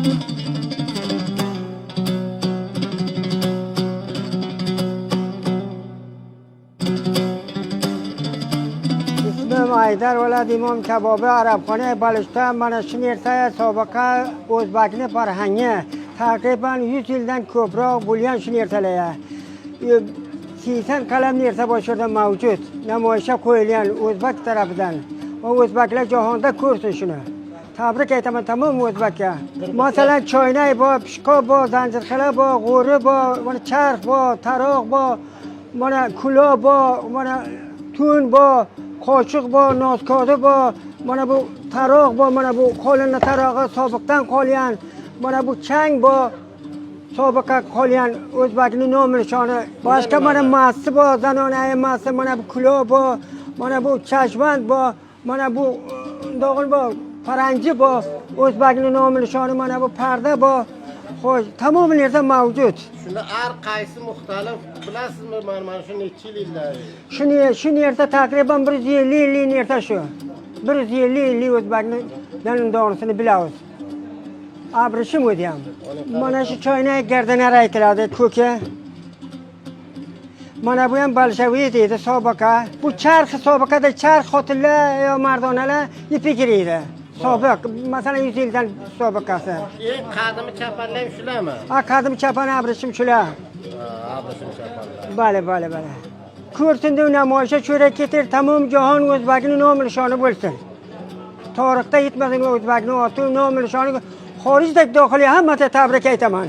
اسمم حیدر ولد امام کبابه عربخانه بلوچستان. Mana shu yerda sobiqa o'zbekni farhangi taqriban 100 yildan ko'proq bo'lgan shu yerdalar. 80 qalamli yerda boshida mavjud. Namoyishga qo'yilgan o'zbek tarafidan. Va o'zbeklar jahonda ko'rsin shuni. Tabrik aytaman tamom o'zbekka. Masalan, choynak bor, pishqob bor, zanjirxila bor, g'o'ri bor, mana charx bor, taroq bor, mana kulo bor, mana tun bor, qo'shiq bor, noskoda bor, mana bu taroq bor, mana bu qo'linni tarog'i sobiqdan qolgan, mana bu chang bor, sobiqa qolgan o'zbekning nomi nishoni. Boshqa mana massi bor, zanonai massi, mana bu kulo bor, mana bu chashvand bor, mana bu dog'il bor, paranji bor, o'zbekning nomi nishoni, mana bu parda bor. Xo'sh, tamom yerda mavjud. Shunda har qaysi muxtalif bilasizmi? Mana shu necha yillar? Shu yerda taqriban 150 yil yerda shu. 150 yil o'zbekning donisini bilamiz. Abrishim o'diyam. Mana shu choynak gardanar aytiladi, ko'ka. Mana bu ham bolsheviy deydi, sobiqa. Bu charx sobiqada charx xotinlar yo mardonalar ipi giradi. Sobiq, masalan 100 yildan sobiqasi. Eng qadimi chapanlar shularmi? Qadim chapan abrishim shular. Abrishim chapanlar. Bale. Ko'rsinda namoyishga cho'rak ketar, tamom jahon o'zbekning nomi nishoni bo'lsin. Tarixda yetmasin o'zbekning oti, nomi nishoni. Xorijdagi dohiliy hammasiga tabrik aytaman.